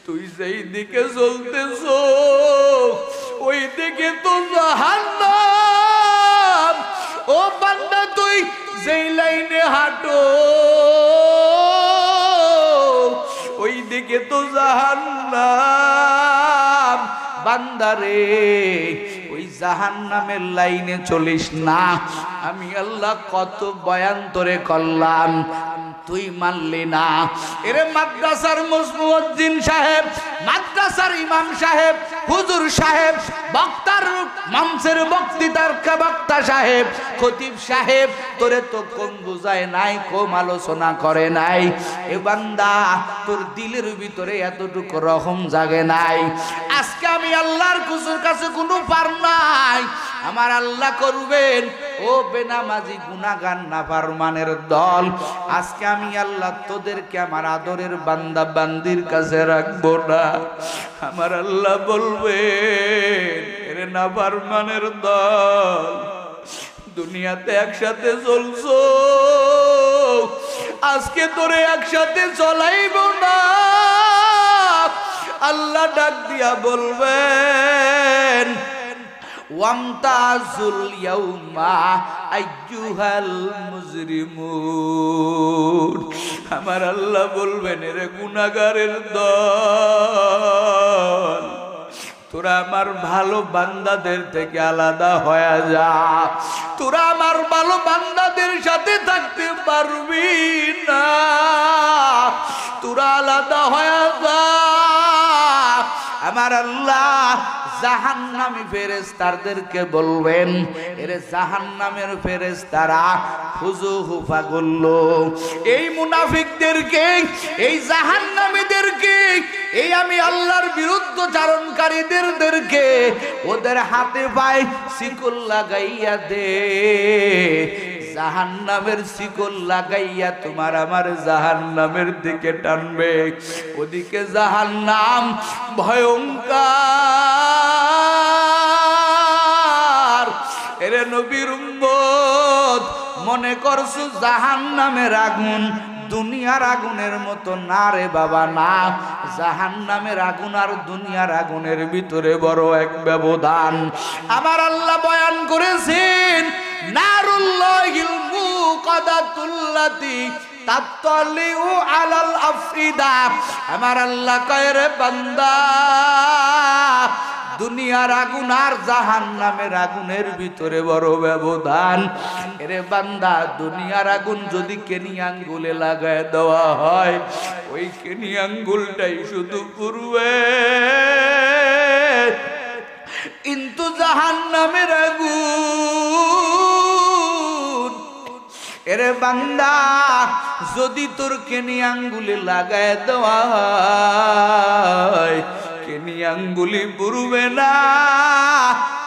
তুই যেই দিকে চলতেছ ওই দিকে তো জাহান্নাম। ও বান্দা তুই যেই লাইনে হাঁটো ওই দিকে তো জাহান্নাম। বান্দারে ওই জাহান্নামের লাইনে চলিস না। আমি আল্লাহ কত বয়ান তোরে করলাম, তুই মানলি না। এরে মাদ্রাসার মুজ্জিন সাহেব, মাদ্রাসার ইমাম সাহেব, হুজুর সাহেব, বক্তার মঞ্চের বক্তৃতার বক্তা সাহেব, খতিব সাহেব, তোরে তো কোন বুঝায় নাই, কম আলোচনা করে নাই। এ বান্দা তোর দিলের ভিতরে এতটুকু রহম জাগে নাই। আজকে আমি আল্লাহর কুসুর কাছে কোনো পার নাই, আমার আল্লাহ করবেন। ও বেনামাজি গুনাহগার নাফরমানের দল, আজকে আমি আল্লাহ তোদেরকে আমার আদরের বান্দা বান্দির কাছে রাখবো না। আমার আল্লাহ বলবেন, এরে নাফরমানের দল, দুনিয়াতে একসাথে চলছো, আজকে তোরে একসাথে চলাইব না। আল্লাহ ডাক দিয়া বলবেন, ওয়ামতাজুল ইয়াউমা আইয়ুহাল মুজরিমুন। আমার আল্লাহ বলবেন, এরে গুনাহগারের দল, তোরা আমার ভালো বান্দাদের থেকে আলাদা হয়ে যা। তোরা আমার ভালো বান্দাদের সাথে থাকতে পারবি না, তোরা আলাদা হয়ে যা। আমার আল্লাহ জাহান্নামী ফেরেশতাদেরকে বলবেন, এরে জাহান্নামের ফেরেশতারা হুজুহু ফাগুল্লো, এই মুনাফিকদেরকে, এই জাহান্নামীদেরকে, এই আমি আল্লাহর বিরুদ্ধচারণকারীদেরকে ওদের হাতে পায়ে শিকল লাগাইয়া দে। জাহান্নামের শিকল লাগাইয়া তোমার আমার জাহান্নামের দিকে টানবে। ওদিকে জাহান্নাম ভয়ঙ্কর। এরে নবীর উম্মত, মনে করছো জাহান্নামের আগুন দুনিয়ার আগুনের মতো না রে বাবা, না। জাহান্নামের আগুন আর দুনিয়ার আগুনের ভিতরে বড় এক ব্যবধান। আমার আল্লাহ বয়ান করেছেন, নারুল্লাহিল মুকাদাতুল্লাতি তাত্তালিউ আলাল আফিদা। আমার আল্লাহ কয়, রে বান্দা, দুনিয়ার আগুন আর জাহান্নামের আগুনের ভিতরে বড় ব্যবধান। এরে বান্দা, দুনিয়ার আগুন যদি কেনি আঙ্গুলে লাগায় দেওয়া হয়, ওই কেনি আঙ্গুলটাই শুধু পুরবে, কিন্তু জাহান্নামের আগুন, এরে বান্দা, যদি তোর কেনি আঙ্গুলে লাগায় দেওয়া হয়, কেনি আঙ্গুলি পুরবে না,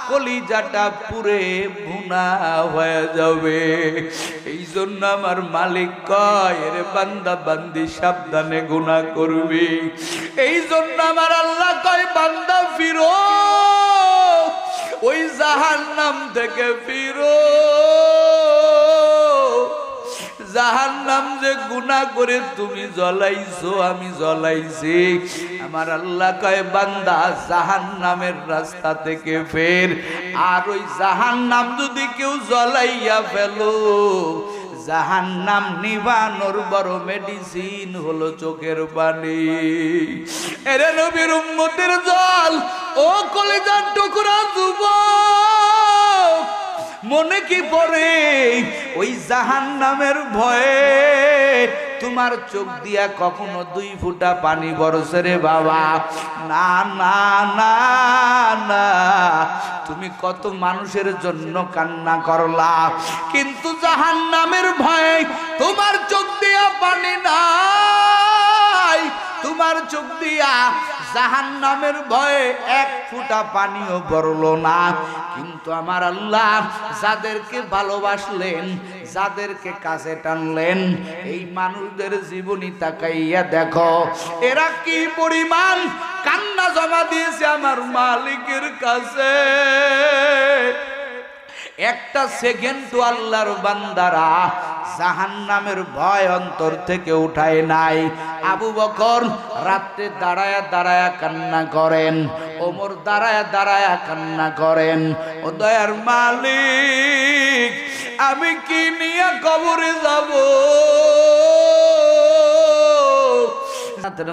কলিজাটা পুরে ভুনা হয়ে যাবে। এই জন্য আমার মালিক কয়, এরে বান্দা বান্দি সাবধানে গুনাহ করবি। এই জন্য আমার আল্লাহ কয়, বান্দা ফিরো, ওই জাহান্নাম থেকে ফিরো। জাহান্নাম যে গুনাহ করে তুমি জ্বলাইছো, আমি জ্বলাইছি। আমার আল্লাহ কয়, বান্দা জাহান্নামের রাস্তা থেকে ফের। আর ওই জাহান্নাম যদি কেউ জ্বলাইয়া ফেলো, জাহান্নাম নিবানোর বড় মেডিসিন হলো চোখের পানি। এরে নবীর উম্মতের দল, ও কলিজার টুকরা যুবক, মনে কি পড়ে ওই জাহান্নামের ভয়ে তোমার চোখ দিয়া কখনো 2 ফোঁটা পানি বরসে রে বাবা? না না না না, তুমি কত মানুষের জন্য কান্না করলা, কিন্তু জাহান্নামের ভয়ে তোমার চোখ দিয়া পানি নাই। তোমার চোখ দিয়া জাহান্নামের ভয়ে 1 ফোঁটা পানিও পড়লো না। কিন্তু আমার আল্লাহ যাদেরকে ভালোবাসলেন, যাদেরকে কাছে টানলেন, এই মানুষদের জীবনী তাকাইয়া দেখো, এরা কি পরিমাণ কান্না জমা দিয়েছে আমার মালিকের কাছে। একটা সেকেন্ড তো আল্লাহর বান্দারা জাহান্নামের ভয় অন্তর থেকে উঠায় নাই। আবু বকর রাতে দাঁড়ায়া দাঁড়ায়া কান্না করেন, ওমর দাঁড়ায়া দাঁড়ায়া কান্না করেন। ও দয়ার মালিক, আমি কি নিয়ে কবরে যাব?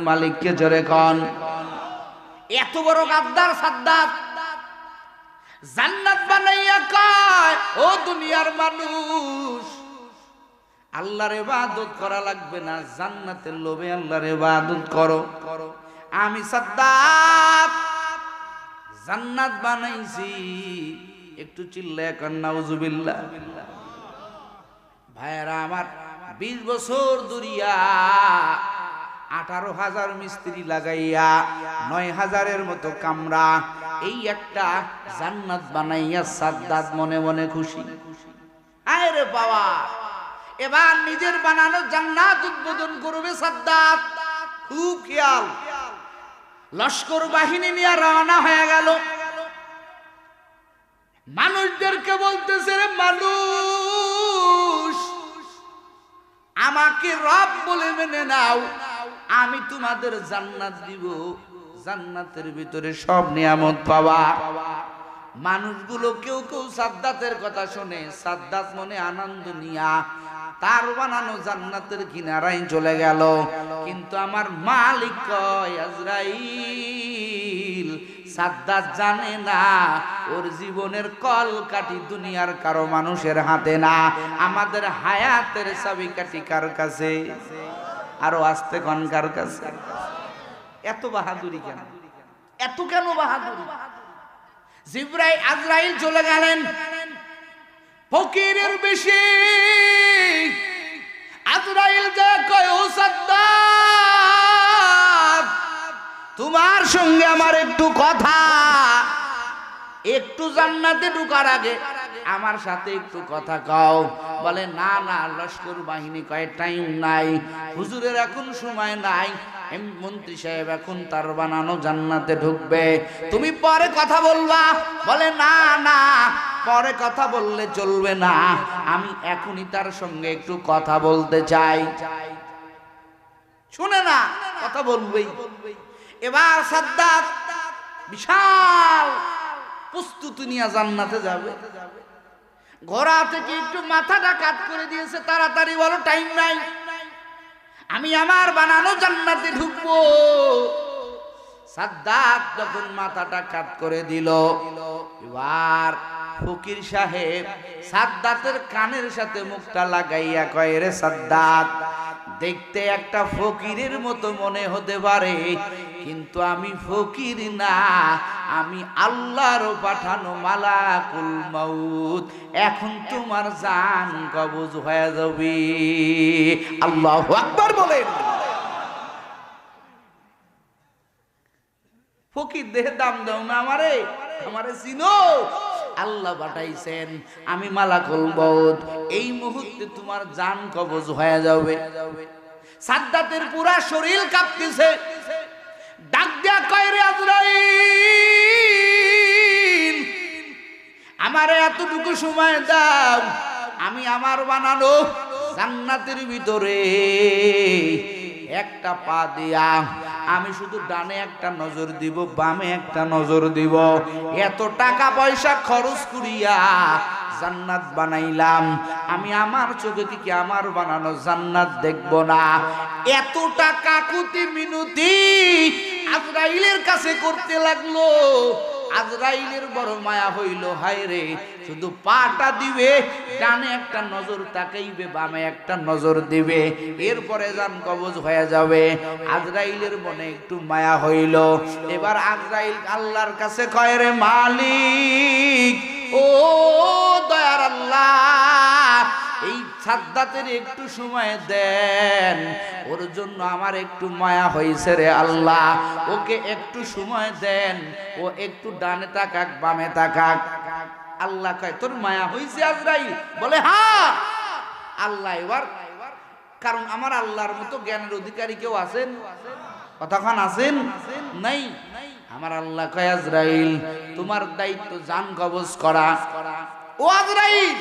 মালিককে জোরে কন। এত বড় গাদ্দার সাদ্দাত জান্নাত বানাইয়া কয়, ও দুনিয়ার মানুষ, আল্লাহর ইবাদত করা লাগবে না, জান্নাতের লোভে আল্লাহর ইবাদত করো। আমি সাদ্দাত জান্নাত বানাইছি, একটু চিল্লায়া কন নাউজুবিল্লাহ। ভাইরা আমার, 20 বছর দুরিয়া 18,000 মিস্ত্রি লাগাইয়া 9,000-এর মতো কামরা, এই একটা জান্নাত বানাইয়া সাদ্দাত মনে মনে খুশি। আরে বাবা, এবার নিজের বানানো জান্নাত উদ্বোধন করবে সাদ্দাত। খুব খেয়াল। লস্কর বাহিনী নিয়ে রওনা হয়ে গেল। মানুষদেরকে বলতেছে, রে মানুষ, আমাকে রব বলে মেনে নাও, আমি তোমাদের জান্নাত দিব, জান্নাতের ভিতরে সব নিয়ামত পাবা। মানুষগুলো কেউ কেউ সাদ্দাতের কথা শুনে, সাদ্দাত মনে আনন্দ নিয়া তার বানানো জান্নাতের কিনারায় চলে গেল। কিন্তু আমার মালিক কয়, আজরাইল, সাদ্দাত জানে না ওর জীবনের কলকাঠি দুনিয়ার কারো মানুষের হাতে না, আমাদের হায়াতের চাবিকাঠি কার কাছে? আরো আসতে কোন কার কাছে? এত বাহাদুরি কেন? এত কেন বাহাদুরি? জিবরাইল আজরাইল চলে গেলেন ফকিরের বেশে। আজরাইল যা কয়, ও সাদ্দাত, তোমার সঙ্গে আমার একটু কথা, একটু জান্নাতে ঢোকার আগে আমার সাথে একটু কথা কও। বলে, না না, লস্কর বাহিনী কয় টাইম নাই, হুজুরের এখন সময় নাই, মন্ত্রী সাহেব এখন তার বানানো জান্নাতে ঢুকবে, তুমি পরে কথা বলবা। বলে, না না, পরে কথা বললে চলবে না, আমি এখনই তার সঙ্গে একটু কথা বলতে চাই। শুনে না, কথা বলবেই। এবার সাদ্দাত বিশাল প্রস্তুতি নিয়ে জান্নাতে যাবে। ঘোড়া থেকে একটু মাথাটা কাট করে দিয়েছে, তাড়াতাড়ি বলো, টাইম নাই, আমি আমার বানানো জান্নাতে ঢুকবো। সাদ্দাত যখন মাথাটা কাট করে দিল, এবার ফকির সাহেব সাদ্দাতের কানের সাথে মুখটা লাগাইয়া কয়, রে সাদ্দাত, দেখতে একটা ফকিরের মতো মনে হতে পারে, কিন্তু আমি ফকির না, আমি আল্লাহর পাঠানো মালাকুল মাউত, এখন তোমার জান কবজ হয়ে যাবে। আল্লাহু আকবার বলেন। ফকির দেহে দাম দাও না, আমারে চিনো, আল্লাহ পাঠাইছেন, আমি মালাকুল মাউত, এই মুহূর্তে তোমার জান কবজ হয়ে যাবে। সাদ্দাতের পুরা শরীর কাঁপতেছে, ডাক দিয়া কয়, রে আজরাইল, আমারে এতটুকু সময় দাও, আমি আমার বানানো জান্নাতের ভিতরে একটা পা দিয়া আমি শুধু ডানে একটা নজর দিব, বামে একটা নজর দিব, এত টাকা পয়সা খরচ করিয়া জান্নাত বানাইলাম, আমি আমার চোখে কি আমার বানানো জান্নাত দেখব না? এত টাকা কুতি মিনতি আজরাইলের কাছে করতে লাগলো। আজরাইলের বড় মায়া হইল, হায় রে, শুধু পাটা দিবে, ডানে একটা নজর তাকাইবে, বামে একটা নজর দিবে, এরপরে জান কবজ হয়ে যাবে। আজরাইলের মনে একটু মায়া হইল। এবার আজরাইল আল্লাহর কাছে কয়, রে মালিক, ও দয়ার আল্লাহ, এই সাদ্দাতের একটু সময় দেন, ওর জন্য আমার একটু মায়া হয়েছে রে আল্লাহ, ওকে একটু সময় দেন, ও একটু ডানে তাকাক, বামে তাকাক। আল্লাহ কয়, তোর মায়া হয়েছে আজরাইল? বলে, হ্যাঁ। আল্লাহ এবার, কারণ আমার আল্লাহর মতো জ্ঞানের অধিকারী কেউ আছেন? কতক্ষণ আছেন? নাই। আমার আল্লাহ কয়, আজরাইল, তোমার দায়িত্ব জান কবজ করা। ও আজরাইল,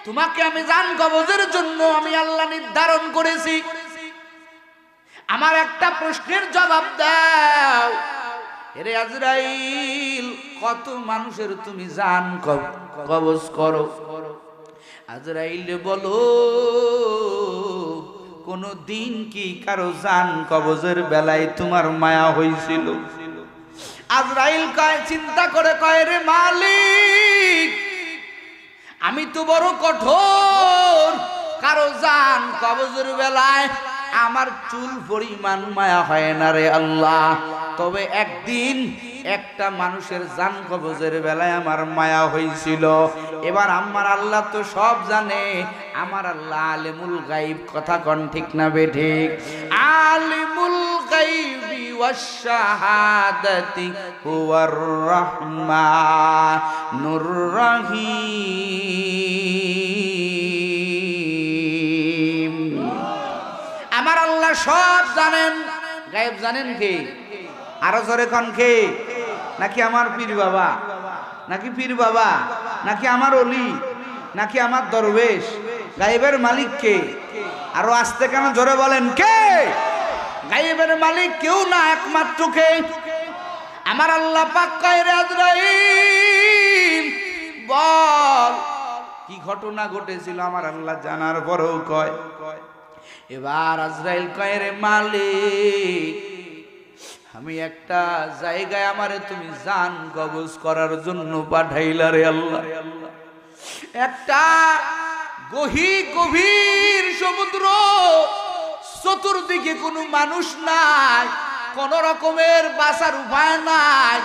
তোমাকে আমি জান কবজের জন্য আমি আল্লাহ নির্ধারণ করেছি। আমার একটা প্রশ্নের জবাব দাও, এরে আজরাইল, কত মানুষের তুমি জান কবজ করো? আজরাইল বলো, কোন দিন কি কারো জান কবজের বেলায় তোমার মায়া হয়েছিল? আজরাইল কয়, চিন্তা করে কয়, রে মালিক, আমি তো বড় কঠোর, কারো জান কবজের বেলায় আমার চুল পরিমাণ মায়া হয় না রে আল্লাহ। তবে একদিন একটা মানুষের জান কবজের বেলায় আমার মায়া হয়েছিল। এবার আমার আল্লাহ তো সব জানে, আমার আল্লাহ আলিমুল গায়ব, কথা কোন ঠিক না বেঠিক? আলিমুল গায়বি ওয়াশ শাহাদাতি হুয়ার রাহমানুর রহিম। আমার আল্লাহ সব জানেন। গায়েব জানেন কে? আরো জোরে কোন কে? নাকি আমার পীর বাবা, নাকি পীর বাবা, নাকি আমার অলি, নাকি আমার দরবেশ? গায়েবের মালিক কে? আরো আস্তে কেন জোরে বলেন কে? গায়েবের মালিক কেউ না, একমাত্র কে? আমার আল্লাহ পাক কয়, রে আজরাইল, বল কি ঘটনা ঘটেছিল? আমার আল্লাহ জানার পরেও কয়। এবার আজরাইল কয়, রে মালিক, আমি একটা জায়গায় আমারে তুমি জান কবজ করার জন্য পাঠাইলা রে আল্লাহ। একটা গভীর সমুদ্র, চতুর্দিকে কোনো মানুষ নাই, কোন রকমের বাঁচার উপায় নাই।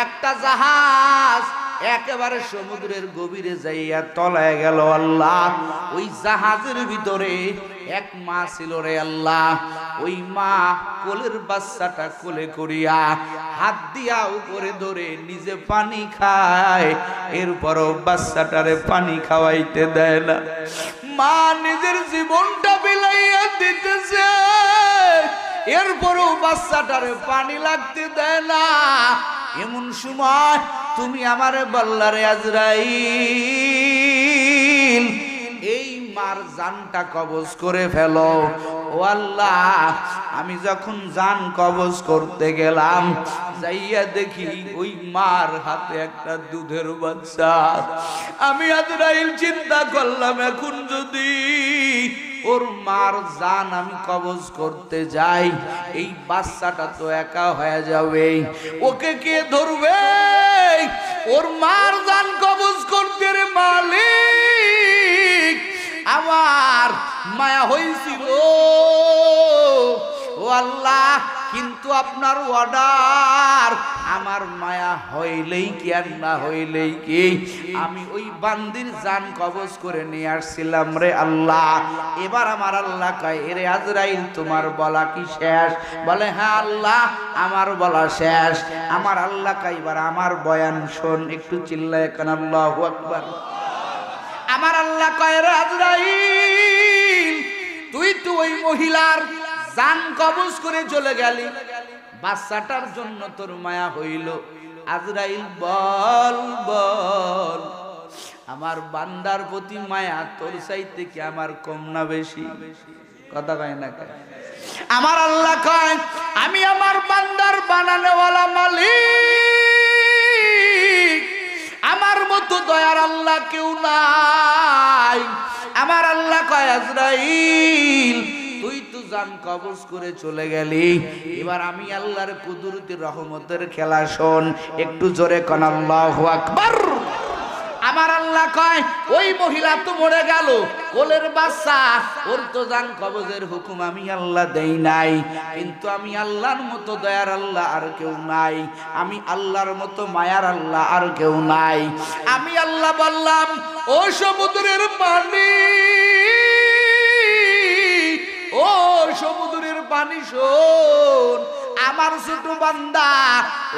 একটা জাহাজ একেবারে সমুদ্রের গভীরে যাইয়া তলায় গেল আল্লাহ। ওই জাহাজের ভিতরে এক মা ছিল রে আল্লাহ। ওই মা কোলের বাচ্চাটা কোলে করিয়া হাত দিয়া উপরে ধরে নিজে পানি খায়, এরপরও বাচ্চাটারে পানি খাওয়াইতে দেয় না। মা নিজের জীবনটা বিলাইয়া দিতেছে, এরপরও বাচ্চাটারে পানি লাগতে দেয় না। এমন সময় তুমি আমারে বললারে আজরাইল, এই মার জানটা কবজ করে ফেলো। ও আল্লাহ, আমি যখন জান কবজ করতে গেলাম, যাইয়া দেখি ওই মার হাতে একটা দুধের বাচ্চা। আমি আজরাইল চিন্তা করলাম, এখন যদি ওর মার জান আমি কবজ করতে যাই, এই বাচ্চাটা তো একা হয়ে যাবে, ওকে কে ধরবে? ওর মার জান কবজ করতে রে মালিক আমার মায়া হয়েছিল। ও আল্লাহ, কিন্তু আপনার অর্ডার, আমার মায়া হইলেই কি আর না হইলেই কি, আমি ওই বান্দির জান কবজ করে নিয়ে আসছিলাম রে আল্লাহ। এবার আমার আল্লাহ কয়, এরে আজরাইল, তোমার বলা কি শেষ? বলে, হ্যাঁ আল্লাহ, আমার বলা শেষ। আমার আল্লাহ কয়, এবার আমার বয়ান শোন। একটু চিল্লায় কান আল্লাহু আকবার। আমার আল্লাহ কয়, রে আজরাইল, তুই তো ওই মহিলার জান কবজ করে চলে গেলি, বাচ্চাটার জন্য তোর মায়া হইল। আজরাইল বল বল, আমার বান্দার প্রতি মায়া তোর চাইতে কি আমার কম না বেশি? কথা কয় না কয়? আমার আল্লাহ কয়, আমি আমার বান্দার বানানোওয়ালা মালিক, আমার মতো দয়ার আল্লাহ কেউ নাই। আমার আল্লাহ কয়, আজরাইল, তুই তো জান কবজ করে চলে গেলি, এবার আমি আল্লাহর কুদরতের রহমতের খেলা শোন। একটু জোরে কোন আল্লাহু আকবার। আমার আল্লাহ কয়, ওই মহিলা তো মরে গেল, কোলের বাচ্চা, ওর তো জান কবজের হুকুম আমি আল্লাহ দেই নাই, কিন্তু আমি আল্লাহর মতো দয়ার আল্লাহ আর কেউ নাই, আমি আল্লাহর মতো মায়ার আল্লাহ আর কেউ নাই। আমি আল্লাহ বললাম, ও সমুদ্রের পানি, ও সমুদ্রের পানি শোন, আমার ছোট বান্দা,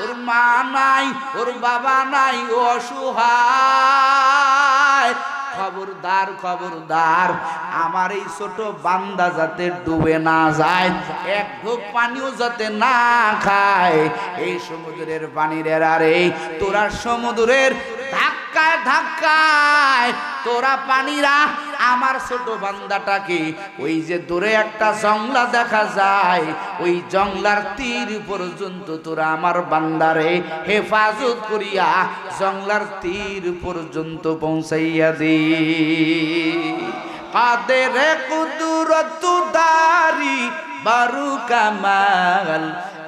ওর মা নাই, ওর বাবা নাই, ও অসহায়। খবরদার খবরদার, আমার এই ছোট বান্দা যাতে ডুবে না যায়, এক ঢোক পানিও যাতে না খায়। এই সমুদ্রের পানির আরে তোরা সমুদ্রের ধাক্কায় ধাক্কায় তোরা পানিরা আমার ছোট বান্দাটাকে ওই যে দূরে একটা জংলা দেখা যায় ওই জংলার তীর পর্যন্ত তোরা আমার বান্দারে হেফাজত করিয়া জংলার তীর পর্যন্ত পৌঁছাইয়া দে। কাদের কুদরত দারি বারু কামাল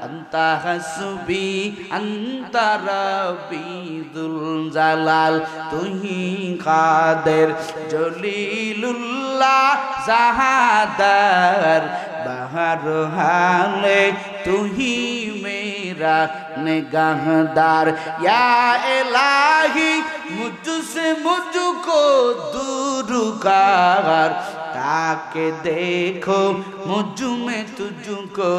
আন্তা হাসবি আন্তা রব্বি যুল জালাল তুহি কাদের জলিলুল্লাহ জাহাদার বাহার হালে তুহি মেরা নিগাহদার ইয়া ইলাহি মুঝসে মুঝকো दूर कर ताके देखो मुझ में तुझको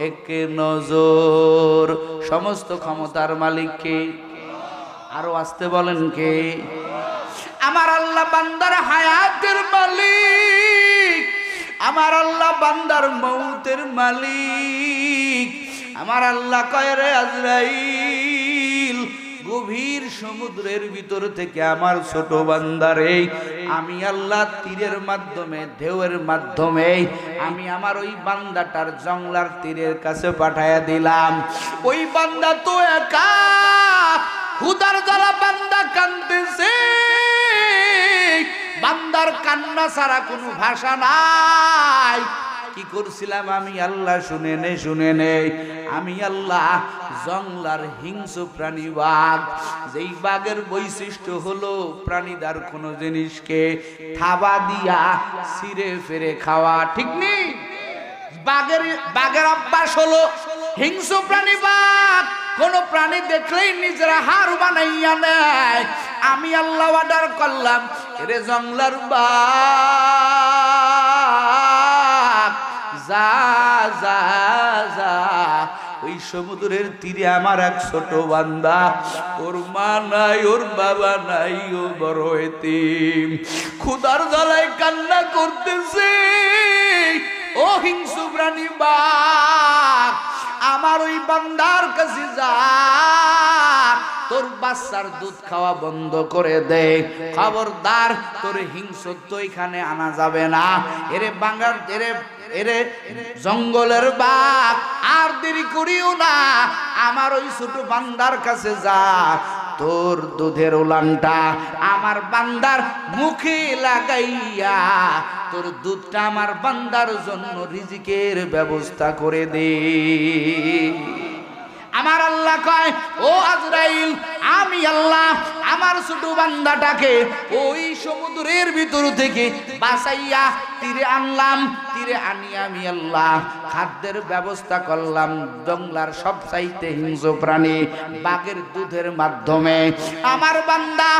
एक नजर। समस्त क्षमतार मालिक के आरो आस्ते बोलेन के आमार अल्लाह बान्दार हायातेर मालिक आमार अल्लाह बान्दार मौतेर मालिक आमार अल्लाह कय रे आजराइल গভীর সমুদ্রের ভিতর থেকে আমার ছোট বান্দারে আমি আল্লাহ তীরের মাধ্যমে ঢেউয়ের মাধ্যমে আমি আমার ওই বান্দাটার জংলার তীরের কাছে পাঠায়া দিলাম। ওই বান্দা তো একা হুদার জ্বালা বান্দা কাঁদতেছে বান্দার কান্না ছাড়া কোনো ভাষা নাই। কি করছিলাম আমি আল্লাহ শুনে নে আমি আল্লাহ জংলার হিংস্র প্রাণী বাঘ যেই বাঘের বৈশিষ্ট্য হলো প্রাণীদার কোন জিনিসকে থাবা দিয়া ছিঁড়ে ফেরে খাওয়া ঠিক নেই। বাঘের অভ্যাস হলো হিংস্র প্রাণী বাঘ কোন প্রাণী দেখলেই নিজেরা হার বানাইয়া নেয়। আমি আল্লাহ অর্ডার করলাম এরে জংলার বাঘ যা যা যা ওই সমুদ্রের তীরে আমার এক ছোট বান্দা ওর মা নাই ওর বাবা নাই ও বড় এতিম ক্ষুধার জ্বালায় কান্না করতেছে। ও হিংস্র প্রাণী বাঘ আমার ওই বান্দার কাছে যা তোর বাচ্চার দুধ খাওয়া বন্ধ করে দে খবরদার তোর হিংস্রত্ব এখানে আনা যাবে না। এরে বাঙ্গার এরে জঙ্গলের বাঘ আর দেরি করিও না আমার ওই ছোট বান্দার কাছে যা তোর দুধের উলানটা আমার বান্দার মুখে লাগাইয়া তোর দুধটা আমার বান্দার জন্য রিজিকের ব্যবস্থা করে দে। আমার আল্লাহ কয় ও আজরাইল আমি আল্লাহ আমার ছোট বান্দাটাকে ওই সমুদ্রের ভিতর থেকে বাঁচাইয়া তীরে আনলাম। তীরে আনি আমি আল্লাহ খাদ্যের ব্যবস্থা করলাম জংলার সবচাইতে হিংস্র প্রাণী বাঘের দুধের মাধ্যমে। আমার বান্দা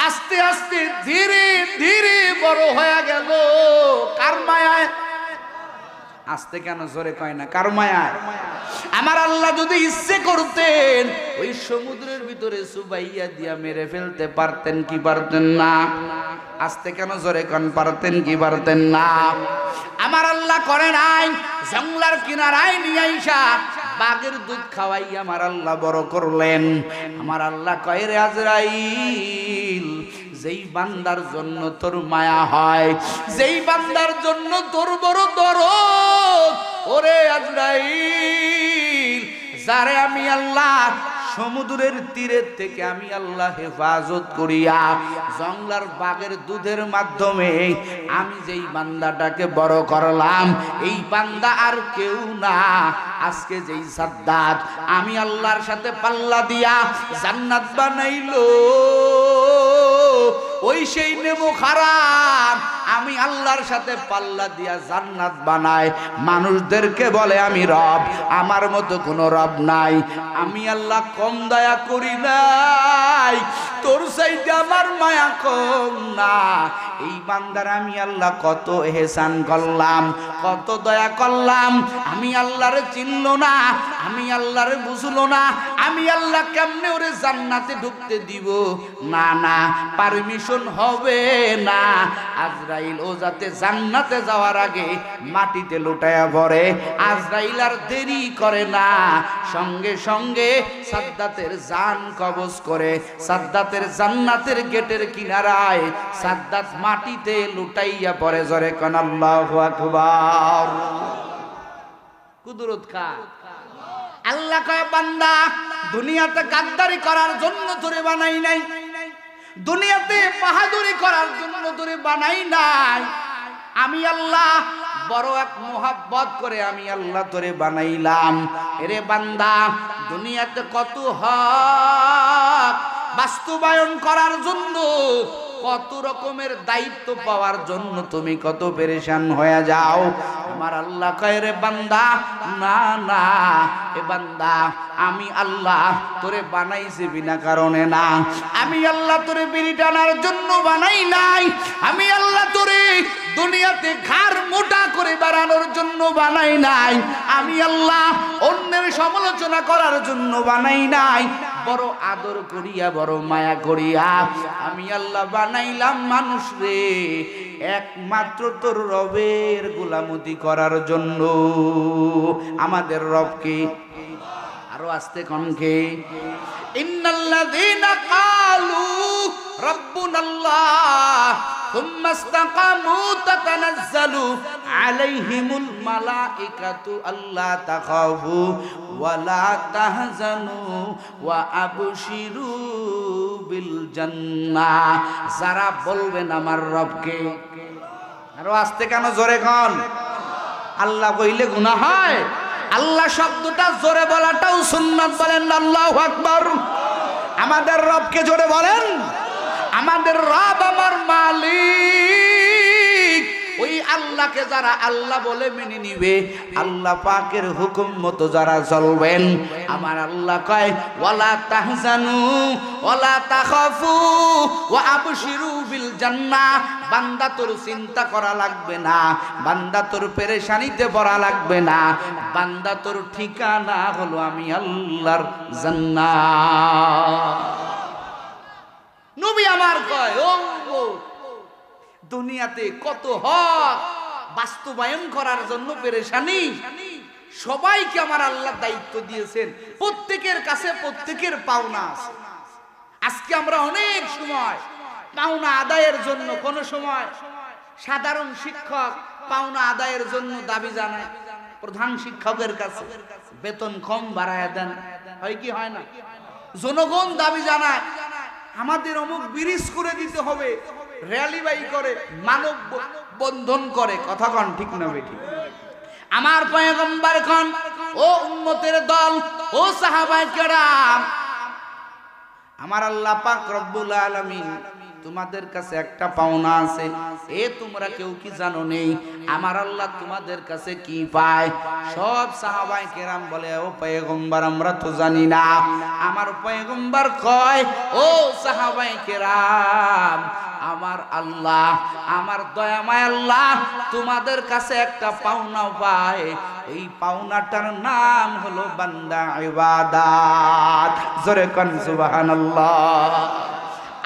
আস্তে আস্তে ধীরে ধীরে বড় হয়ে গেল কার মায়ায়। আস্তে কেন জোরে কয় না কার মায়ায়? আমার আল্লাহ যদি ইচ্ছে করতেন ওই সমুদ্রের ভিতরে সুবাইয়া দিয়া মেরে ফেলতে পারতেন কি পারতেন না? আস্তে কেন জোরে কন পারতেন কি পারতেন না? আমার আল্লাহ করে নাই জংলার কিনারায় নিয়ে আইসা বাঘের দুধ খাওয়াই আমার আল্লাহ বড় করলেন। আমার আল্লাহ কয় রে আজরাইল যেই বান্দার জন্য তোর মায়া হয় যেই বান্দার জন্য তোর বড় দরদ ওরে আজরাইল যারে আমি আল্লাহ সমুদ্রের তীরের থেকে আমি আল্লাহ হেফাজত করিয়া জংলার বাঘের দুধের মাধ্যমে আমি যেই বান্দাটাকে বড় করলাম এই বান্দা আর কেউ না আজকে যেই সাদ্দাত আমি আল্লাহর সাথে পাল্লা দিয়া জান্নাত বানাইলো ওই সেই নেমো খারাপ আমি আল্লাহর সাথে পাল্লা দিয়া জান্নাত বানায় মানুষদেরকে বলে আমি রব আমার মতো কোনো রব নাই। আমি আল্লাহ কম দয়া করি নাই তোর চাইতে আমার মায়া কম না। এই বান্দার আমি আল্লাহ কত এহসান করলাম কত দয়া করলাম আমি আল্লাহরে চিনলো না আমি আল্লাহরে বুঝলো না আমি আল্লাহ কেমনে ওরে জান্নাতে ঢুকতে দিব না না পারমিশন দূষণ হবে না। আজরাইল ও যাতে জান্নাতে যাওয়ার আগে মাটিতে লুটায়া পড়ে। আজরাইল আর দেরি করে না, সঙ্গে সঙ্গে সাদ্দাতের জান কবজ করে সাদ্দাতের জান্নাতের গেটের কিনারায় সাদ্দাত মাটিতে লুটাইয়া পড়ে। জোরে কোন আল্লাহু আকবার। কুদরত কা আল্লাহ কয় বান্দা দুনিয়াতে গাদ্দারি করার জন্য তোরে বানাই নাই, দুনিয়াতে বাহাদুরি করার জন্য তোরে বানাই নাই। আমি আল্লাহ বড় এক মোহাব্বত করে আমি আল্লাহ তোরে বানাইলাম। এরে বান্দা দুনিয়াতে কত হক বাস্তবায়ন করার জন্য, কত রকমের দায়িত্ব পাওয়ার জন্য তুমি কত পেরেশান হয়ে যাও। আমার আল্লাহ কয় রে বান্দা না না, এ বান্দা আমি আল্লাহ তোরে বানাইছি বিনা কারণে না। আমি আল্লাহ তোরে বিড়ি টানার জন্য বানাই নাই। আমি আল্লাহ তোরে দুনিয়াতে ঘাড় মোটা করে বেড়ানোর জন্য বানাই নাই। আমি আল্লাহ অন্যের সমালোচনা করার জন্য বানাই নাই। বড় আদর করিয়া বড় মায়া করিয়া আমি আল্লাহ বানাইলাম মানুষ রে একমাত্র তোর রবের গোলামতি করার জন্য। আমাদের রবকে আরো আস্তে কনকে ইন্নাল্লাযীনা ক্বালু রাব্বুনাল্লাহ থুম্মা ইসতাকামু তাতানাজ্জালু আলাইহিমুল মালাইকাতু আল্লা তাখাফু ওয়া লা তাহজানু ওয়া আবশিরু বিল জান্নাহ। যারা বলবেন আমার রবকে, আরো আস্তে কেন জোরে কোন আল্লাহ কইলে গুনাহ হয়? আল্লাহ শব্দটা জোরে বলাটাও সুন্নাত, বলেন আল্লাহু আকবার। আমাদের রবকে জোরে বলেন। আমাদের রব আমার মালিক, ওই আল্লাহকে যারা আল্লাহ বলে মেনে নিবে, আল্লাহ পাকের হুকুম মতো যারা চলবেন, আমার আল্লাহ কয় ওয়ালা তাহজানু ওয়ালা তাখাফু ওয়া আবশিরু বিল জান্নাহ। বান্দা তোর চিন্তা করা লাগবে না, বান্দা তোর পেরেশানিতে পড়া লাগবে না, বান্দা তোর ঠিকানা হলো আমি আল্লাহর জান্নাত। নবী আমার কয় ও দুনিয়াতে কত হক বাস্তবায়ন করার জন্য পেরেশানি। সবাইকে আমার আল্লাহ দায়িত্ব দিয়েছেন, প্রত্যেকের কাছে প্রত্যেকের পাওনা আছে। আজকে আমরা অনেক সময় পাওনা আদায়ের জন্য, কোন সময় সাধারণ শিক্ষক পাওনা আদায়ের জন্য দাবি জানায় প্রধান শিক্ষকের কাছে, বেতন কম বাড়ায় দেন, হয় কি হয় না? জনগণ দাবি জানায় আমাদের অমুক ব্রিজ করে দিতে হবে, র্যালি বাই করে, মানব বন্ধন করে। কথা কন ঠিক না বেঠিক? আমার পয়গম্বর খান ও উম্মতের দল ও সাহাবায়ে কেরাম, আমার আল্লাহ পাক রব্বুল আলামিন তোমাদের কাছে একটা পাওনা আছে। এ তোমরা কেউ কি জানো নেই আমার আল্লাহ তোমাদের কাছে কি পায়? সব সাহাবায়ে কেরাম বলে ও পয়গম্বর আমরা তো জানি না। আমার পয়গম্বর কয় ও সাহাবায়ে কেরাম, আমার আল্লাহ আমার দয়াময় আল্লাহ তোমাদের কাছে একটা পাওনা পায়। এই পাওনাটার নাম হলো বান্দা ইবাদত। জোরে কোন সুবহানাল্লাহ।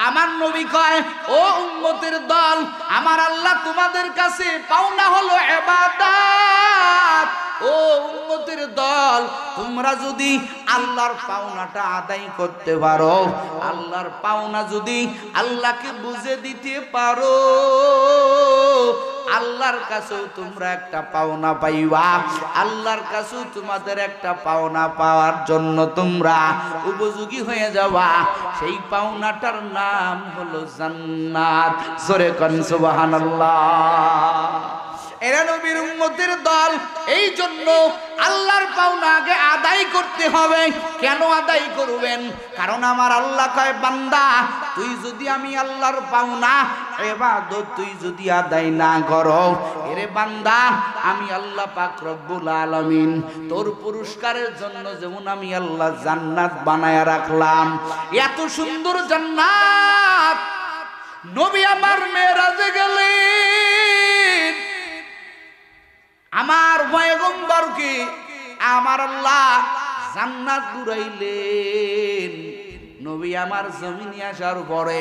আমার নবী কয় ও উম্মতের দল, আমার আল্লাহ তোমাদের কাছে পাওনা হলো ইবাদত। ও উম্মতের দল, তোমরা যদি আল্লাহর পাওনাটা আদায় করতে পারো, আল্লাহর পাওনা যদি আল্লাহকে বুঝে দিতে পারো, আল্লাহর কাছেও তোমরা একটা পাওনা পাইবা। আল্লাহর কাছেও তোমাদের একটা পাওনা পাওয়ার জন্য তোমরা উপযোগী হয়ে যাবা। সেই পাওনাটার নাম হলো জান্নাত। জোরে কোন সুবহানাল্লাহ। এরা নবীর উম্মতের দল, এই জন্য আল্লাহর পাওনা আগে আদায় করতে হবে। কেন আদায় করবেন? কারণ আমার আল্লাহ কয় বান্দা তুই যদি আমি আল্লাহর পাওনা ইবাদত তুই যদি আদায় না করো, এরে বান্দা আমি আল্লাহ পাক রব্বুল আলামিন তোর পুরস্কারের জন্য যেমন আমি আল্লাহ জান্নাত বানায়া রাখলাম, এত সুন্দর জান্নাত। নবী আমার মেরাজে গেলেন, আমার পয়গম্বরকে আমার আল্লাহ জান্নাত ঘুরাইলেন। নবী আমার জমিনে আসার পরে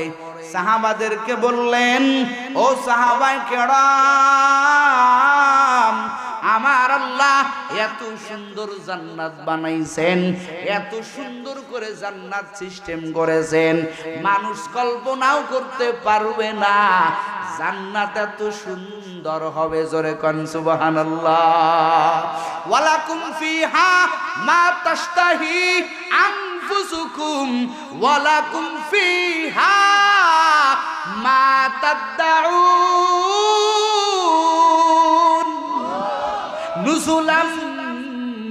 সাহাবাদেরকে বললেন, ও সাহাবায়ে কেরাম, আমার আল্লাহ এত সুন্দর জান্নাত বানাইছেন, এত সুন্দর করে জান্নাত সিস্টেম করেছেন, মানুষ কল্পনাও করতে পারবে না জান্নাত এত সুন্দর হবে। জোরে কোন সুবহানাল্লাহ। ওয়ালাকুম ফিহা মা তাশতাহি আনফুসুকুম ওয়ালাকুম ফিহা মা তাদউন নুজুলাম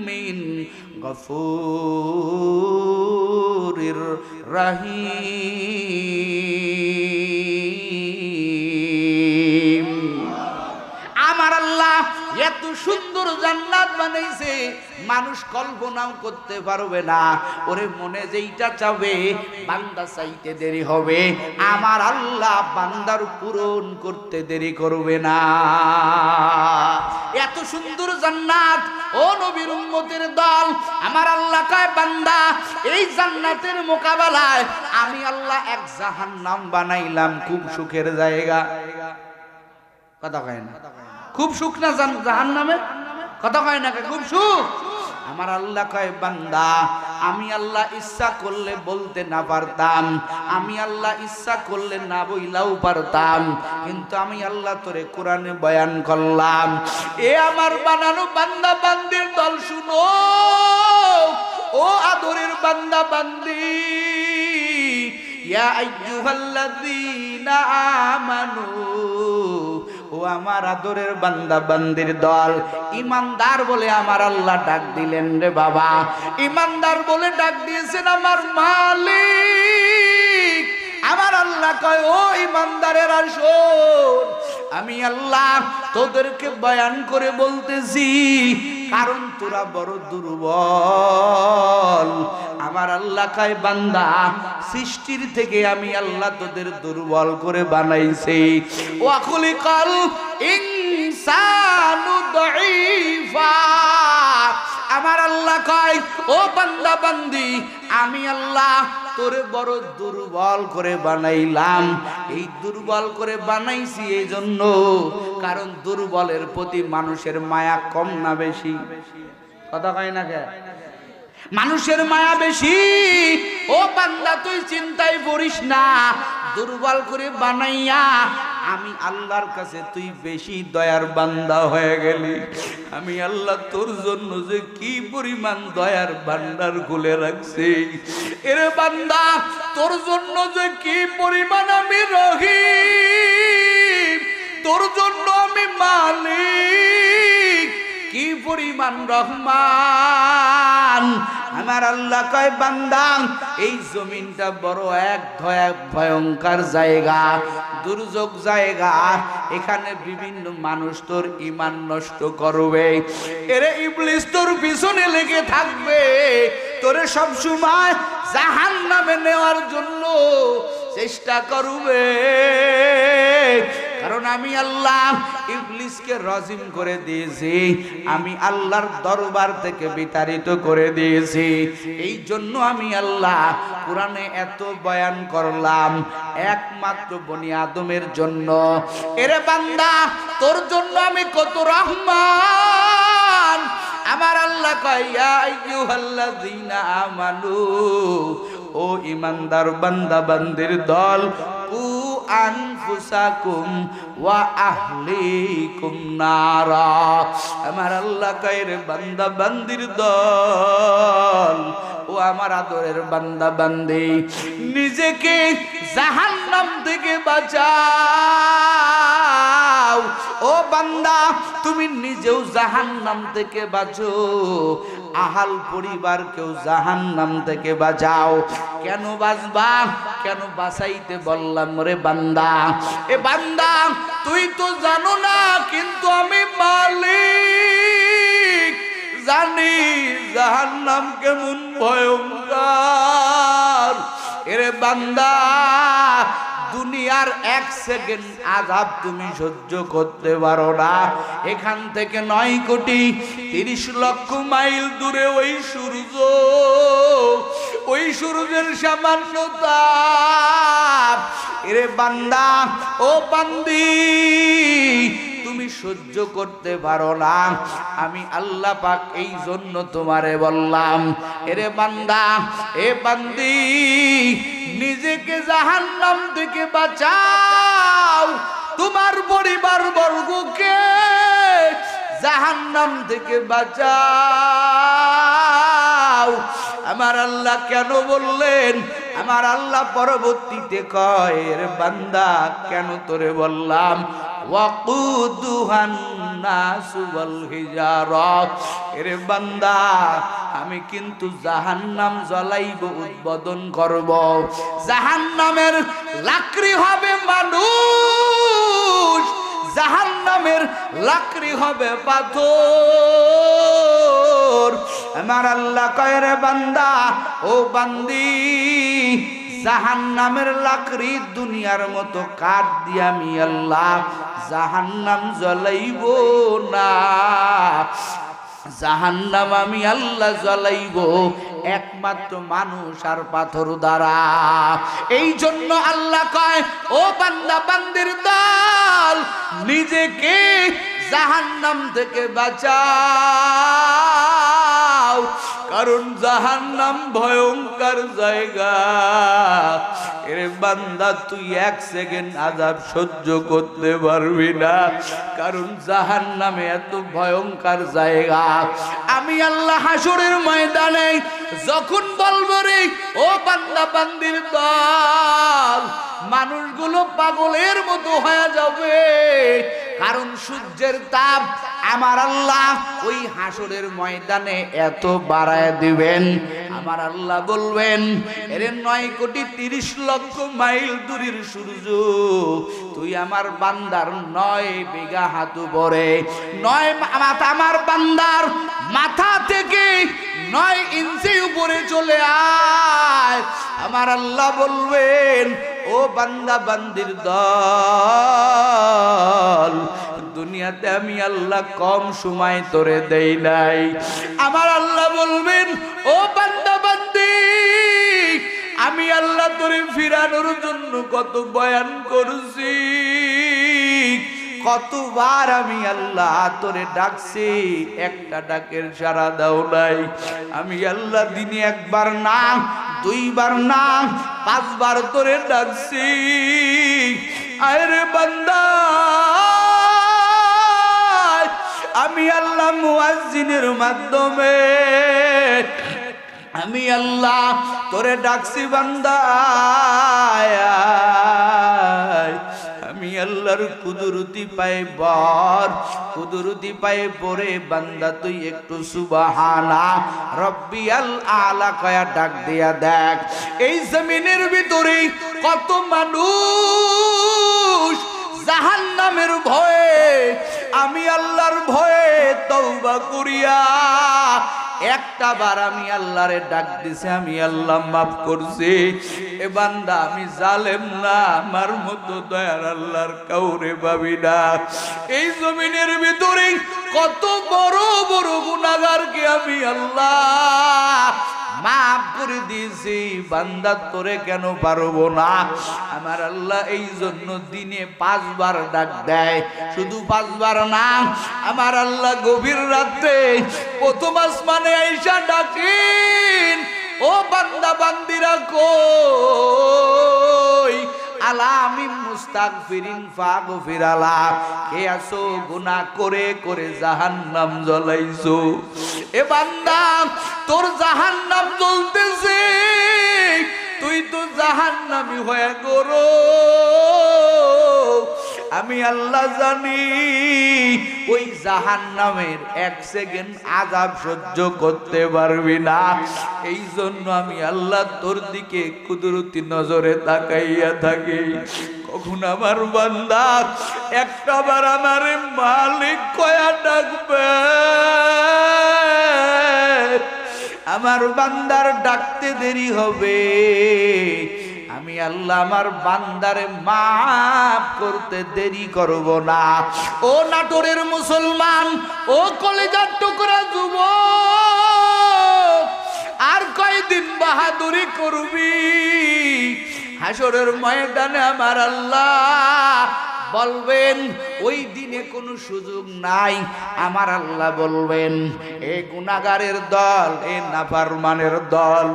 মিন গফুরির রহিম। আমার আল্লাহ এত সুন্দর জান্নাত বানাইছে মানুষ কল্পনাও করতে পারবে না। ওরে মনে যেইটা চাবে বান্দা চাইতে দেরি হবে, আমার আল্লাহ বান্দার পূরণ করতে দেরি করবে না। এত সুন্দর জান্নাত, ও নবীর উম্মতের দল, আমার আল্লাহ কয় বান্দা এই জান্নাতের মোকাবেলায় আমি আল্লাহ এক জাহান্নাম বানাইলাম, খুব সুখের জায়গা। কথা কয় না? খুব সুখ না জাহান্নামে? কথা কয় না? খুব সুখ। আমার আল্লাহ কয় বান্দা আমি আল্লাহ ইচ্ছা করলে বলতে না পারতাম, আমি আল্লাহ ইচ্ছা করলে না বইলাও পারতাম, কিন্তু আমি আল্লাহ তোরে কোরআনে বয়ান করলাম। এ আমার বানানো বান্দা বান্দির দল শুনো, ও আদরের বান্দা বান্দি, ইয়া আইয়ুহাল্লাযীনা আমানু, ও আমার আদরের বান্দা বান্দির দল, ইমানদার বলে আমার আল্লাহ ডাক দিলেন রে বাবা, ইমানদার বলে ডাক দিয়েছেন আমার মালিক। আমার আল্লাহ কয় ও ইমানদারেরা শোন, আমি আল্লাহ তোদেরকে বয়ান করে বলতেছি, কারণ তোরা বড় দুর্বল। আমার আল্লাহ কয় বান্দা সৃষ্টির থেকে আমি আল্লাহ তোদের দুর্বল করে বানাইছি। ওয়া খুলিকাল ইনসানু দাঈফা। আমার আল্লাহ কয় ও বান্দা বান্দি, আমি আল্লাহ তোরে বড় দুর্বল করে বানাইলাম। এই দুর্বল করে বানাইছি এই জন্য, কারণ দুর্বলের প্রতি মানুষের মায়া কম না বেশি? কথা কয় না কে? মানুষের মায়া বেশি। ও বান্দা তুই চিন্তায় পড়িস না, দুর্বল করে বানাইয়া আমি আল্লাহর কাছে তুই বেশি দয়ার বান্দা হয়ে গেলি। আমি আল্লাহ তোর জন্য যে কি পরিমাণ দয়ার ভান্ডার খুলে রাখছি, এরে বান্দা তোর জন্য যে কি পরিমাণ আমি রহিম, তোর জন্য আমি মালিক, কি পরিমাণ রহমান। আমার আল্লাহ কয় বান্দা এই জমিনটা বড় এক ভয়ঙ্কর জায়গা, দুর্যোগ জায়গা, এখানে বিভিন্ন মানুষ তোর ঈমান নষ্ট করবে, এরে ইবলিস তোর পিছনে লেগে থাকবে, তোরে সব সময় জাহান্নামে নেওয়ার জন্য চেষ্টা করবে। কারণ আমি আল্লাহ ইবলিসকে রাজিম করে দিয়েছি, আমি আল্লাহর দরবার থেকে বিতাড়িত করে দিয়েছি। এই জন্য আমি আল্লাহ কোরআনে এত বয়ান করলাম একমাত্র বনি আদমের জন্য। এরে বান্দা তোর জন্য আমি কত রহমান। আমার আল্লাহ কয় ইয়া আইয়ুহাল্লাযীনা আমানু, ও ইমানদার বান্দা বান্দির দল, কু আনফুসাকুম ওয়া আহলিকুম নারা। আমার আল্লাহ কয় রে বান্দা বান্দির দল, ও আমার আদরের বান্দা বান্দি, নিজেকে জাহান্নাম থেকে বাঁচাও। ও বান্দা তুমি নিজেও জাহান্নাম থেকে বাঁচো, আহাল পরিবারকেও জাহান্নাম থেকে বাঁচাও। কেন বাঁচবা? কেন বাঁচাইতে বললাম রে বান্দা? এ বান্দা তুই তো জানো না, কিন্তু আমি মালিক জানি জাহান্নাম কেমন ভয়ঙ্কর। এরে বান্দা দুনিয়ার এক সেকেন্ড আযাব তুমি সহ্য করতে পারো না। এখান থেকে 9,30,00,000 মাইল দূরে ওই সূর্য, ওই সূর্যের সামান্য তাপ। এরে বান্দা ও বান্দি, তুমি সহ্য করতে পারো না, আমি আল্লাহ পাক এই জন্য তোমারে বললাম, এরে বান্দা এ বান্দি, নিজেকে জাহান্নাম থেকে বাঁচাও, তোমার পরিবার বর্গকে জাহান্নাম থেকে বাঁচাও। আমার আল্লাহ কেন বললেন? আমার আল্লাহ পরবর্তীতে কয়, এর বান্দা কেন তোরে বললাম, ওয়াকুদুহান নাসু ওয়াল হিজারা, এর বান্দা আমি কিন্তু জাহান্নাম জ্বলাইব, উদ্বোধন করব। জাহান্নামের লাকড়ি হবে মানুষ, জাহান্নামের লাকড়ি হবে পাথর। আমার আল্লাহ কয়, রে বান্দা ও বান্দি, জাহান্নামের লাকড়ি দুনিয়ার মতো কাঠ দিয়ে আমি আল্লাহ জাহান্নাম জ্বলাইব না। জাহান্নাম আমি আল্লাহ জ্বলাইব একমাত্র মানুষ আর পাথর দ্বারা। এই জন্য আল্লাহ কয়, ও বান্দা বান্দির দল, নিজেকে জাহান্নাম থেকে বাঁচাও, কারণ জাহান্নাম ভয়ঙ্কর জায়গা। এরে বান্দা তুই এক সেকেন্ড আযাব সহ্য করতে পারবি না, কারণ জাহান্নামে এত ভয়ঙ্কর জায়গা। আমি আল্লাহ হাসরের ময়দানে যখন বলবো, রে ও বান্দা বান্দির দল, মানুষগুলো পাগলের মতো হয়ে যাবে, কারণ সূর্যের তাপ আমার আল্লাহ ওই হাসরের ময়দানে এত বাড়ায় দিবেন। আমার আল্লাহ বলবেন, এর 9,30,00,000 মাইল দূরের সূর্য তুই আমার বান্দার 9 বিঘা হাঁটু পরে, 9 মাথা, আমার বান্দার মাথা থেকে 9 ইঞ্চি উপরে চলে আয়। আমার আল্লাহ বলবেন, ও বান্দা বান্দির দল, দুনিয়াতে আমি আল্লাহ কম সময় তোরে দেই নাই। আমার আল্লাহ বলবেন, ও বান্দা বান্দি, আমি আল্লাহ তোরে ফিরানোর জন্য কত বয়ান করছি, কতবার আমি আল্লাহ তোরে ডাকছি, একটা ডাকের সাড়া দাও নাই। আমি আল্লাহ দিনে একবার না, 2 বার না, 5 বার তোরে ডাকছি। আরে বান্দা, আমি আল্লাহ মুয়াজ্জিনের মাধ্যমে আমি আল্লাহ তোরে ডাকছি, বান্দা আমি আল্লাহর কুদরতি পায়ে বর, কুদরতি পায়ে পরে বান্দা তুই একটু সুবহানা রব্বিয়াল আলা কয়া ডাক দিয়া দেখ। এই জমিনের ভিতরে কত মানুষ জাহান্নামের ভয়ে, আমি আল্লাহর ভয়ে তওবা করিয়া একটা বার আমি আল্লাহরে ডাক দিছে, আমি আল্লাহ মাফ করছি। এ বান্দা আমি জালেম না, আমার মতো দয়ার আল্লাহর কাউরে পাবি না। এই জমিনের ভিতরে কত বড় বড় গুনাহগারকে আমি আল্লাহ মাফ করে দিয়েছি, বান্দা তোরে কেন পারবো না? আমার আল্লাহ এই জন্য দিনে 5 বার ডাক দেয়, শুধু 5 বার না, আমার আল্লাহ গভীর রাতে প্রথম আসমানে আইসা ডাকেন, ও বান্দা বান্দিরা কই, আলামি মুস্তাগফিরিন ফাগফির আলা, কে আসো গুনাহ করে করে জাহান্নাম জ্বলাইছো। এ বান্দা তোর জাহান্নাম জ্বলতেছে, তুই তো জাহান্নামী হয়ে গরো। আমি আল্লাহ জানি ওই জাহান্নামের 1 সেকেন্ড আযাব সহ্য করতে পারবি না। এই জন্য আমি আল্লাহ তোর দিকে কুদরতি নজরে তাকাইয়া থাকি। কখন আমার বান্দা একটা বার আমার মালিক কয়া ডাকবে, আমার বান্দার ডাকতে দেরি হবে, আমি আল্লাহ আমার বান্দারে মাফ করতে দেরি করব না। ও নাটোরের মুসলমান, ও কলেজার টুকরা যুবক, আর কয়দিন বাহাদুরি করবি হাসরের ময়দানে আমার আল্লাহ বলবেন ওই দিনে কোনো সুযোগ নাই আমার আল্লাহ বলবেন এ গুনাহগারের দল এ নাফরমানের দল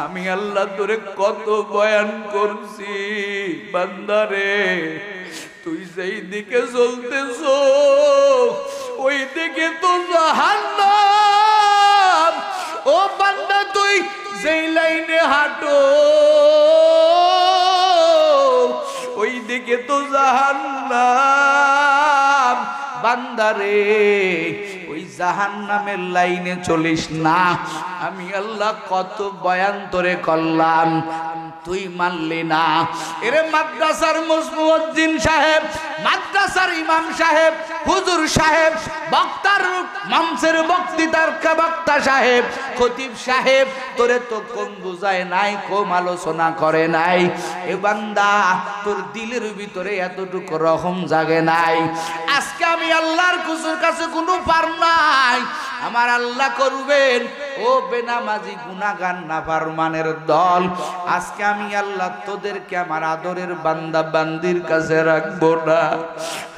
আমি আল্লাহ তোরে কত বয়ান করছি বান্দারে তুই যেই দিকে চলতেছ ওই দিকে তো জাহান্নাম ও বান্দা তুই যেই লাইনে হাঁটো ওই দিকে তো জাহান্নাম বান্দারে ওই জাহান্নামের লাইনে চলিস না আমি আল্লাহ কত বয়ান তোরে করলাম তুই মানলি না এরে মাদ্রাসার মুজমুদ্দিন সাহেব মাদ্রাসার ইমাম সাহেব হুজুর সাহেব বক্তার মঞ্চের বক্তৃতার বক্তা সাহেব খতিব সাহেব তোরে তো কম বুঝায় নাই কম আলোচনা করে নাই এ বান্দা তোর দিলের ভিতরে এতটুকু রহম জাগে নাই আজকে আমি আল্লাহর কাছে কোনো পার নাই আমার আল্লাহ করবেন ও বেনামাজি গুনাহগার নাফরমানের দল আজকে আমি আল্লাহ তোদেরকে আমার আদরের বান্দা বান্দির কাছে রাখবো না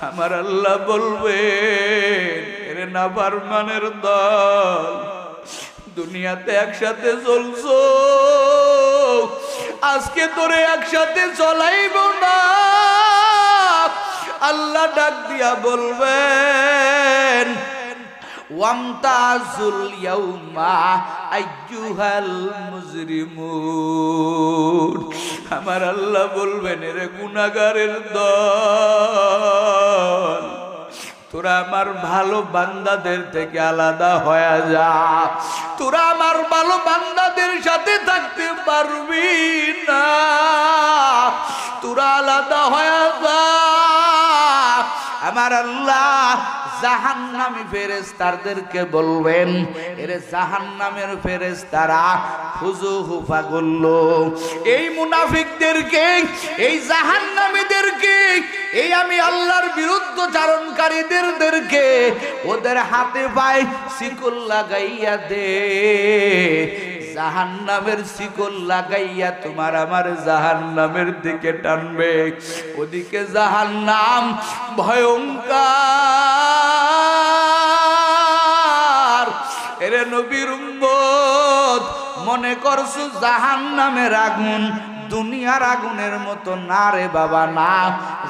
আমার আল্লাহ বলবেন এরে নাফরমানের দল দুনিয়াতে একসাথে চলছো আজকে তোরে একসাথে চলাইব না আল্লাহ ডাক দিয়া বলবেন ওয়ামতাজুল ইয়াউমা আইয়ুহাল মুজরিমুন আমার আল্লাহ বলবেন এরে গুনাহগারের দল তোরা আমার ভালো বান্দাদের থেকে আলাদা হয়ে যা তোরা আমার ভালো বান্দাদের সাথে থাকতে পারবি না তোরা আলাদা হয়ে যা আমার আল্লাহ জাহান্নামী ফেরেশতাদেরকে বলবেন এরে জাহান্নামের ফেরেশতারা হুজুহু ফাগুল্লো এই মুনাফিকদেরকে এই জাহান্নামীদেরকে এই আমি আল্লাহর বিরুদ্ধচারণকারীদেরকে ওদের হাতে পায়ে শিকল লাগাইয়া দে জাহান্নামের শিকল লাগাইয়া তোমার আমার জাহান্নামের দিকে টানবে ওদিকে জাহান্নাম ভয়ঙ্কর এরে নবীর উম্মত মনে করছো জাহান্নামের আগুন দুনিয়ার আগুনের মতো না রে বাবা না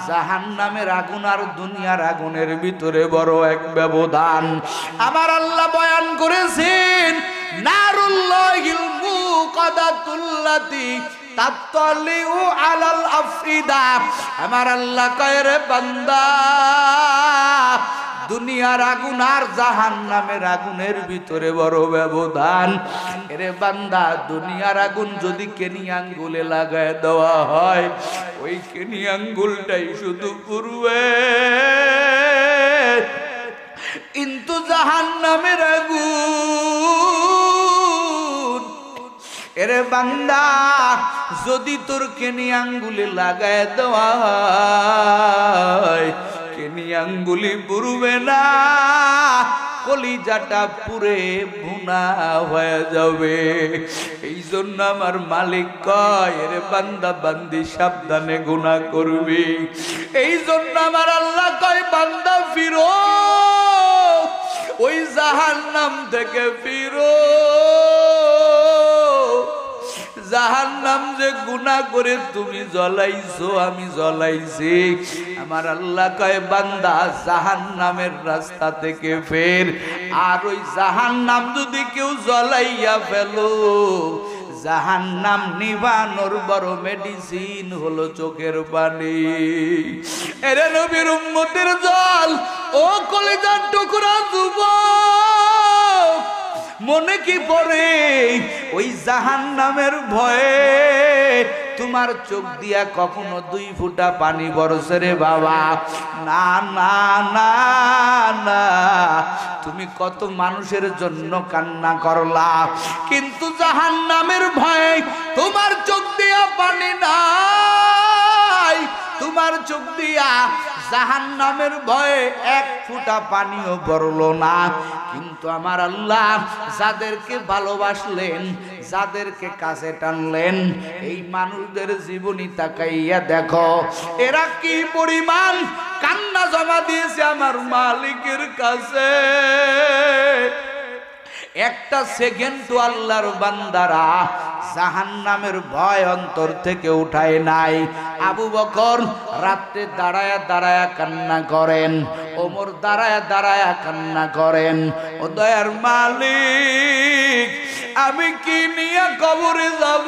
জাহান্নামের আগুন আর দুনিয়ার আগুনের ভিতরে বড় এক ব্যবধান আমার আল্লাহ বয়ান করেছেন নারুল্লাহিল মুকাদাতুল্লাতি তাত্তালিউ আলাল আফিদা আমার আল্লাহ কয় রে বান্দা দুনিয়ার আগুন আর জাহান্নামের আগুনের ভিতরে বড় ব্যবধান এরে বান্দা দুনিয়ার আগুন যদি কেনি আঙ্গুলে লাগায় দেওয়া হয় ওই কেনি আঙ্গুলটাই শুধু পুরবে কিন্তু জাহান্নামের আগুন এরে বান্দা যদি তোর কেনি আঙ্গুলে লাগায় দেওয়া হয় কেনি আঙ্গুলি পুরবে না কলিজাটা পুরে ভুনা হয়ে যাবে এই জন্য আমার মালিক কয় রে বান্দা বান্দি সাবধানে গুনাহ করবি এই জন্য আমার আল্লাহ কয় বান্দা ফিরো ওই জাহান্নাম থেকে ফিরো জাহান্নাম যে গুনাহ করে তুমি জ্বলাইছো আমি জ্বলাইছি আমার আল্লাহ কয় বান্দা জাহান্নামের রাস্তা থেকে ফের আর ওই জাহান্নাম যদি কেউ জ্বলাইয়া ফেলো জাহান্নাম নিবানোর বড় মেডিসিন হলো চোখের পানি এরে নবীর উম্মতের দল ও কলিজার টুকরা যুবক মনে কি পড়ে ওই জাহান্নামের ভয়ে তোমার চোখ দিয়া কখনো 2 ফোঁটা পানি বরসে রে বাবা না না না না তুমি কত মানুষের জন্য কান্না করলা কিন্তু জাহান্নামের ভয়ে তোমার চোখ দিয়া পানি নাই তোমার চোখ দিয়া জাহান্নামের ভয়ে এক ফোঁটা পানিও পড়লো না। কিন্তু আমার আল্লাহ যাদেরকে ভালোবাসলেন, যাদেরকে কাছে টানলেন, এই মানুষদের জীবনী তাকাইয়া দেখো এরা কি পরিমাণ কান্না জমা দিয়েছে আমার মালিকের কাছে। একটা সেকেন্ড তো আল্লাহর বান্দারা জাহান্নামের ভয় অন্তর থেকে উঠায় নাই। আবু বকর রাতে দাঁড়ায়া দাঁড়ায়া কান্না করেন, ওমর দাঁড়ায়া দাঁড়ায়া কান্না করেন। ও দয়ার মালিক, আমি কি নিয়ে কবরে যাব?